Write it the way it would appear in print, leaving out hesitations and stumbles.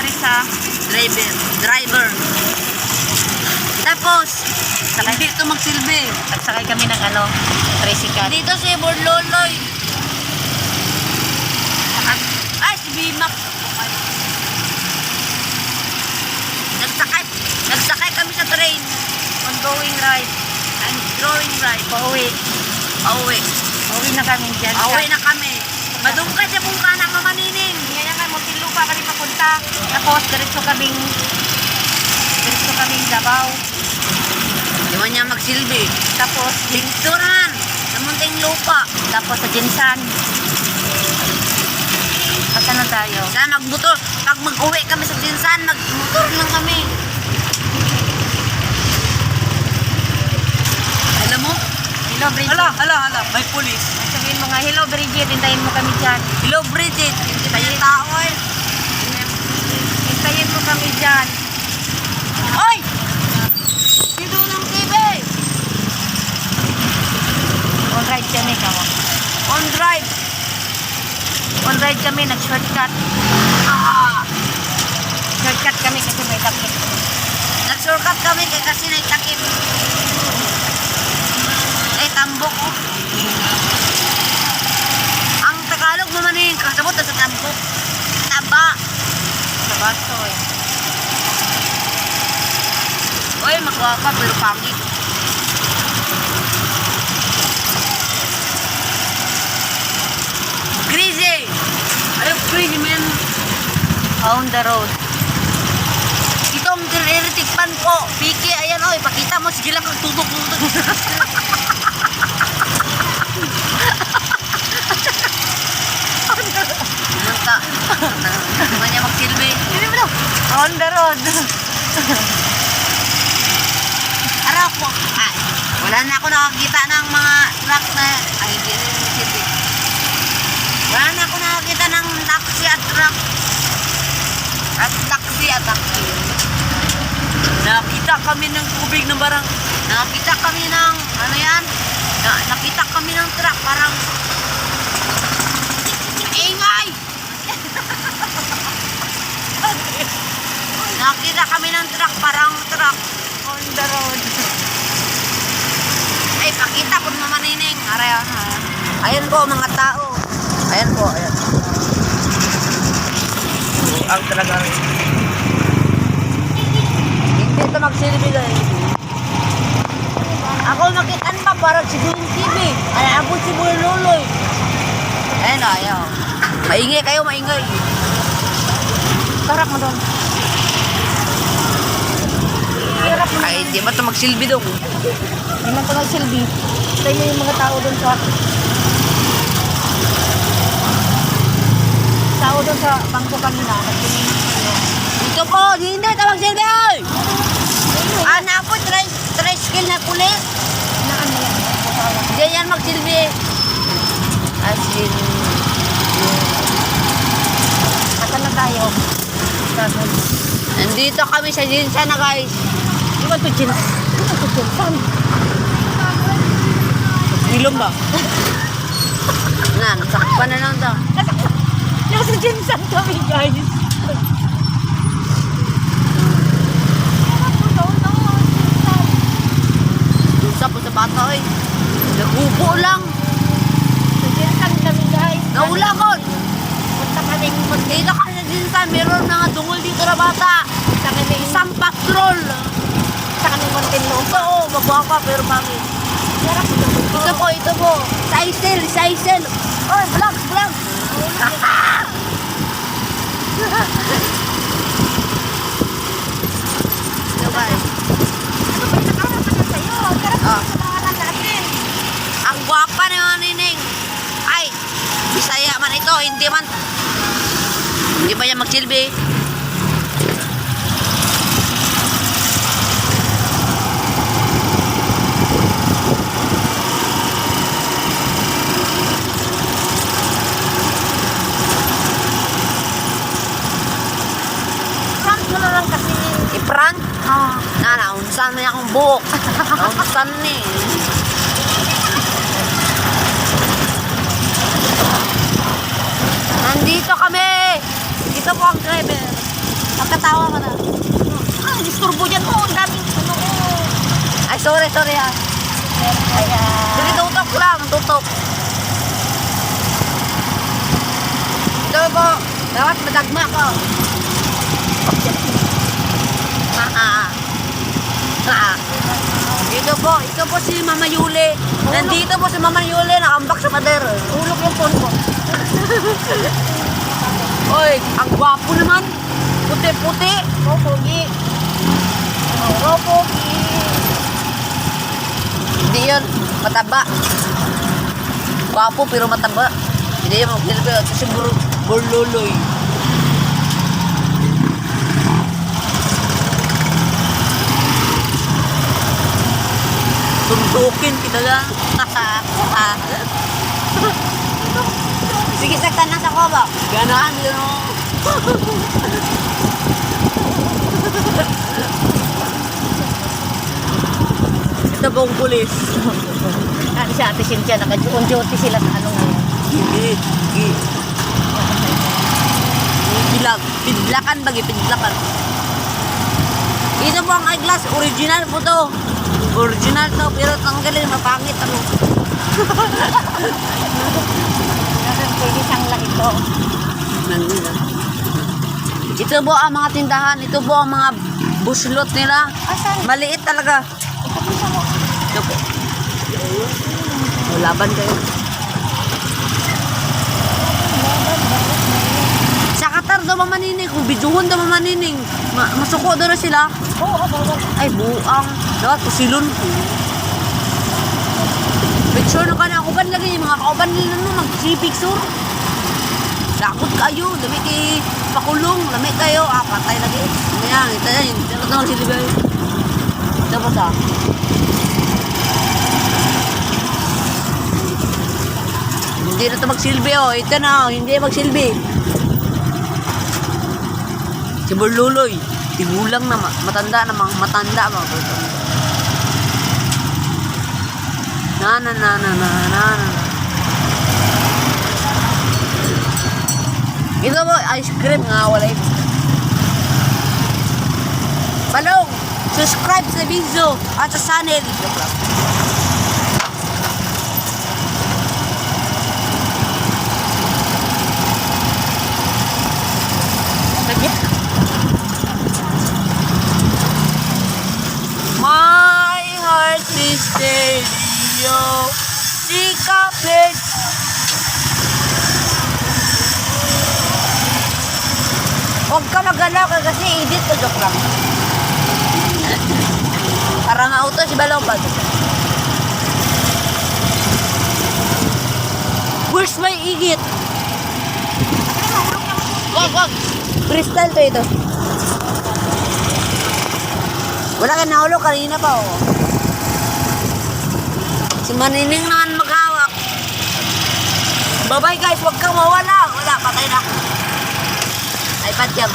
diri sa driver. Tapos, hindi ito magsilbi. nagsakay kami ng tricycle. Dito si Borloloy. Ay, si Bimac. Nagsakay kami sa train. Ongoing ride. I'm drawing right. Pauwi. Pauwi Na kami dyan. na kami. Madungkay sa bungkana, Mama Nining. Ngayon nga, Muntinlupa kami papunta. Tapos, diretso kaming Davao. Di man niya magsilbi. Tapos, Lingsuran. Sa Muntinlupa. tapos sa Jinsan. Saan na tayo? Sana magmotor. Pag mag-uwi kami sa Jinsan, magmotor lang kami. Alam mo? Hello, Bridget. Hala. May pulis. Sabihin mo nga, hello, Bridget. Hintayin mo kami dyan. Hello, Bridget. Hindi tayo tao eh. Hintayin mo kami dyan. Oy! Dito ng TV. On ride kami, kawa. On drive. On ride kami, nag-shortcut. Shortcut kami kasi may takip. Nag-shortcut kami kasi naitakip. Ay, tambok ko. Ang Tagalog naman eh, kasabot na sa tambok. Taba. Sa baso eh. Uy, makuha ka, pero pangit. Crazy! Ayaw, crazy man. On the road. Itong tiritikpan ko. Piki, ayan o, ipakita mo. Sige lang kang tutok-tutok. Manta. Naman niya magsilbi. On the road. Araw ko. Ay, wala na ako nakakita ng mga truck na... Ay, hindi na yung magsilbi. Wala na ako nakakita ng taxi at truck. Taxi. Nakita kami ng tubig ng barang. Nakita kami ng, ano yan? Nakita kami ng truck, parang ingay! Nakita kami ng truck, parang truck. On the road. Ay, pakita po Mama Nining. Ayan po, mga tao. Ayan po, ayan. Ang talaga rin. Hindi ito magsilbi guys. Ako makitaan pa parang si Doing TV. Ay, ako si Boy Loloy. Ayan, ayaw. Maingay kayo, maingay. Tarak mo doon. Hirap mo. Ay, di ba ito magsilbi dong? Hindi man ito nagsilbi. Tayo mo yung mga tao doon sa bangko kanina. Ito po, hindi ito magsilbi. Oy! Anak po, tricycle na pulis. Hindi yan magsilbi. As in, Saan na tayo? nandito kami sa Jinsan na guys. Di ba ito Jins? Saan? Ilong ba? Nasakpan na lang daw. Nasa Jinsan kami guys. Dusa po sa bata eh. Nagubo lang. Sa Jinsan kami guys. Naulakon. Punta kami. Dito kami sa Jinsan. Meron mga dungol dito na bata. Punta kami. Isang patrol. Punta kami Muntinlupa. Oo, mabuha ka pero mami. Hirap mo doon. Ito po. Sa Isel. Oh, vlog. Ito guys. Ang gwapa ni Mama Nining. Ay, Bisaya man ito. Hindi man. Hindi pa niya magsilbi. lang kasi. Ipran? Naunsan na akong buhok. Naunsan ni. Nandito kami. Ito po ang driver. Magkatawa ka na. Ah, disturbo dyan po. Ang daming ano. Ay, sorry ah. Kaya... Sige, tutok lang, tutok. Ito po, dapat madagma ko. Ito po si Mama Yuli. Nandito po si Mama Yuli, nakambak sa pader. Ulok yung phone ko. Oy, ang gwapo naman. Puti-puti. Oh, pogi. Oh, pogi. Hindi yun, mataba. Gwapo pero mataba. Hindi yun, magsilbi. Kasi burluloy. Tuntukin kita lang. Sige, saktan na sa ko ba? Ganaan yun o. Ito bang pulis? Kasi si Ate Cynthia, naka-duty sila sa ano ngayon. Hindi. Pilag. Pidlakan bagi, pidlakan. Ito po ang eyeglass. Original po to. Original to. Pero tanggalin, mapangit ano. Pwede siyang lang ito. Ito po ang mga tindahan. Ito po ang mga buslot nila. Asan? Maliit talaga. Ito po. Laban kayo. Sa Qatar daw mamanining. Kung biduhon daw mamanining. Masuko daw na sila. Oo, bawal. Ay, buang. Dapat pusilon ko. Picture na ka na. Kauban lagi. Mga kauban nila no. Mag-picture. Lakot kayo. Dami kay pakulong. Dami kayo. Ah, patay lagi. Ayan, ito yan. Ito na silibay. Ito pa sa. Hindi na ito magsilbi oh. Ito na oh. Hindi magsilbi. Si Burluloy. Tigulang na matanda na mga matanda mga na. Ito po, ice cream nga wala ito. Palong, subscribe sa video at sa channel. My heart is stereo. Chika pig. Huwag ka magalaw kasi edit ko joke lang. Parang auto si Balong pa. Where's my igit? Wag. Crystal to ito. Wala ka nahulog kanina pa oh. Si Manining naman maghawak. Bye-bye guys, huwag kang mawala. Wala, patay na. Ay, patya ba?